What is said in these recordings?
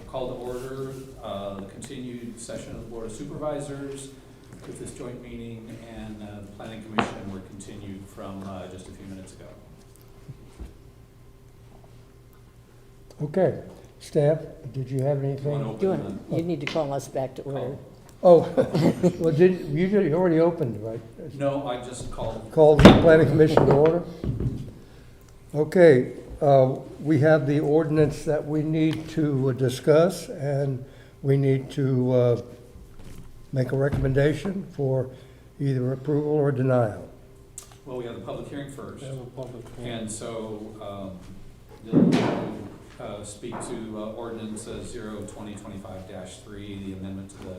call to order the continued session of the Board of Supervisors with this joint meeting, and the Planning Commission were continued from just a few minutes ago. Okay, staff, did you have You anything? want to open You need to call us back to order. Oh, well, you already opened, right? No, I just called. Called the planning commission to order? Okay, we have the ordinance that we need to discuss, and we need to make a recommendation for either approval or denial. Well, we have the public hearing first. And so, speak to ordinance 0-2025-3, the amendment to the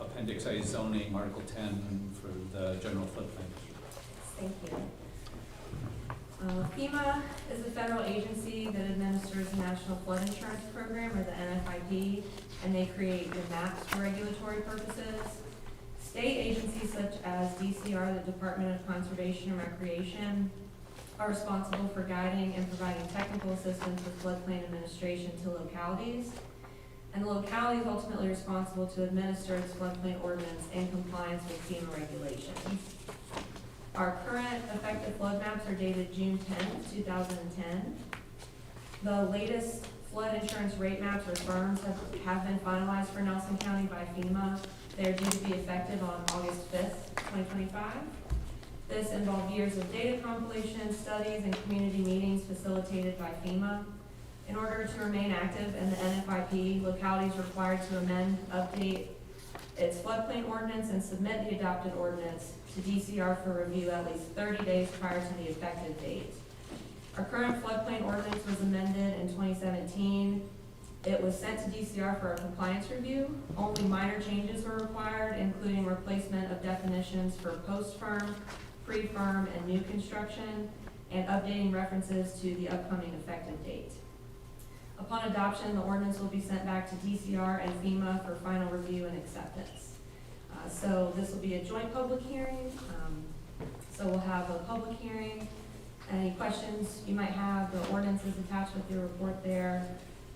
Appendix A zoning, Article 10 for the general floodplain. Thank you. FEMA is a federal agency that administers the National Flood Insurance Program, or the NFIP, and they create the maps for regulatory purposes. State agencies such as DCR, the Department of Conservation and Recreation, are responsible for guiding and providing technical assistance with floodplain administration to localities. And the locality is ultimately responsible to administer its floodplain ordinance in compliance with FEMA regulations. Our current effective flood maps are dated June 10th, 2010. The latest flood insurance rate maps or firms have been finalized for Nelson County by FEMA. They're due to be effective on August 5th, 2025. This involved years of data compilation, studies, and community meetings facilitated by FEMA. In order to remain active in the NFIP, localities are required to amend, update its floodplain ordinance, and submit the adopted ordinance to DCR for review at least 30 days prior to the effective date. Our current floodplain ordinance was amended in 2017. It was sent to DCR for a compliance review. Only minor changes were required, including replacement of definitions for post-firm, pre-firm, and new construction, and updating references to the upcoming effective date. Upon adoption, the ordinance will be sent back to DCR and FEMA for final review and acceptance. So this will be a joint public hearing. So we'll have a public hearing. Any questions you might have, the ordinance is attached with your report there.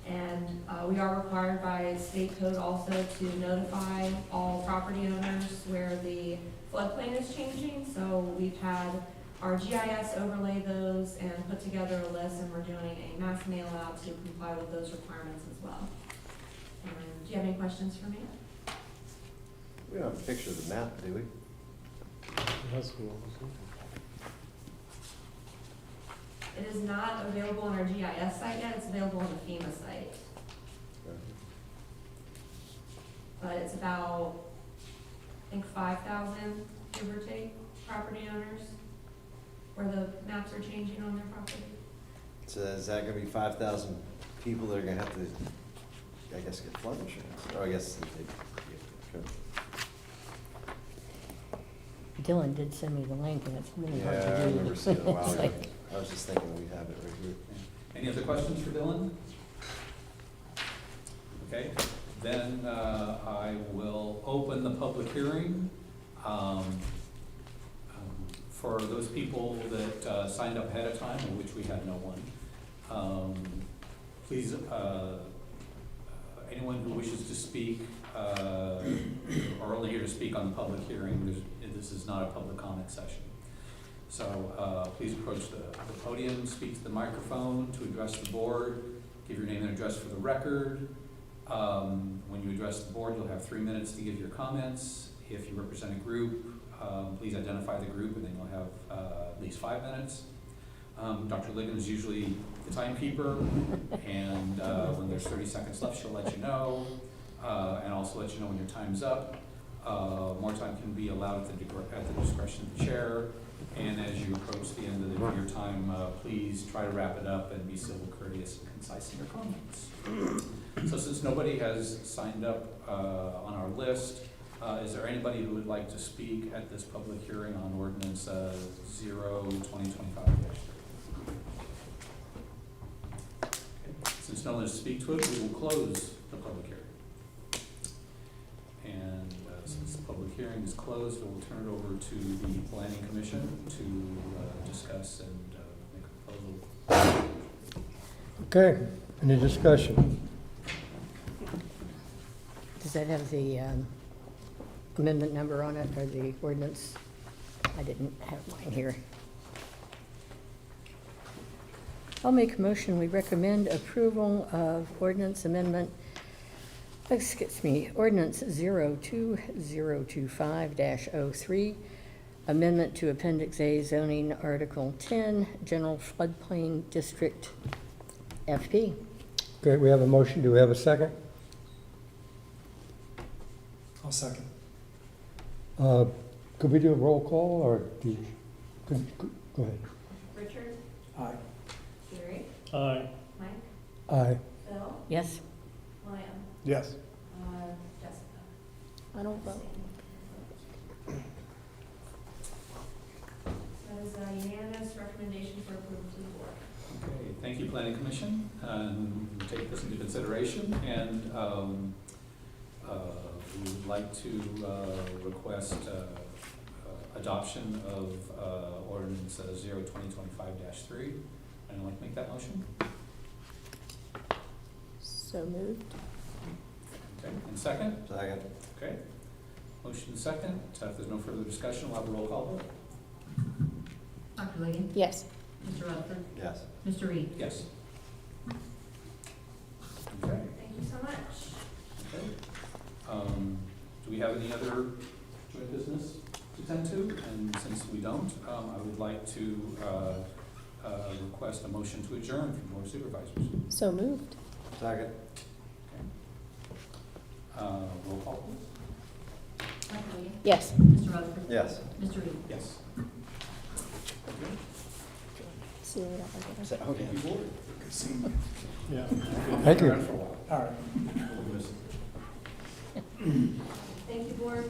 And we are required by state code also to notify all property owners where the floodplain is changing. So we've had our GIS overlay those and put together a list, and we're doing a mass mail out to comply with those requirements as well. And do you have any questions for me? We don't have a picture of the map, do we? It is not available on our GIS site yet. It's available on the FEMA site. But it's about, I think, 5,000, give or take, property owners where the maps are changing on their property. So is that gonna be 5,000 people that are gonna have to, I guess, get flood insurance? Or I guess they, okay. Dylan did send me the link, and it's really hard Yeah, I to remember do. seeing it a while It's ago. like- I was just thinking we have it right here. Any other questions for Dylan? Okay, then I will open the public hearing. For those people that signed up ahead of time, of which we had no one, please, anyone who wishes to speak, are only here to speak on the public hearing. This is not a public comment session. So please approach the podium, speak to the microphone to address the board, give your name and address for the record. When you address the board, you'll have 3 minutes to give your comments. If you represent a group, please identify the group, and then you'll have at least 5 minutes. Dr. Ligon is usually the timekeeper, and when there's 30 seconds left, she'll let you know, and also let you know when your time's up. More time can be allowed at the discretion of the chair. And as you approach the end of your time, please try to wrap it up and be civil, courteous, and concise in your comments. So since nobody has signed up on our list, is there anybody who would like to speak at this public hearing on ordinance 0-2025? Since no one is to speak to it, we will close the public hearing. And since the public hearing is closed, we'll turn it over to the Planning Commission to discuss and make a proposal. Okay, any discussion? Does that have the amendment number on it, or the ordinance? I didn't have mine here. I'll make a motion, we recommend approval of ordinance amendment, ordinance 02025-03, amendment to Appendix A zoning, Article 10, General Floodplain District, FP. Okay, we have a motion. Do we have a second? I'll second. Could we do a roll call, or do you, go ahead. Richard, Aye. Gary, Aye. Mike, Aye. Phil, Yes? William, Yes. Jessica. I don't vote. That is a unanimous recommendation for approval to the board. Okay, thank you, Planning Commission. We'll take this into consideration, and we would like to request adoption of ordinance 02025-3. Anyone like to make that motion? So moved. Okay, and second? Second. Okay. Motion second. If there's no further discussion, we'll have a roll call vote. Dr. Lee? Yes. Mr. Rutherford? Yes. Mr. Reed? Yes. Okay. Thank you so much. Okay. Do we have any other joint business to tend to? And since we don't, I would like to request a motion to adjourn from Board of Supervisors. So moved. Second. Okay. Roll call, please. Dr. Lee? Yes. Mr. Rutherford? Yes. Mr. Reed? Yes. See what I did? So- okay. Thank you, Board. Good seeing you. Yeah. Thank you. Around for a while. All right. We'll miss it. Thank you, board.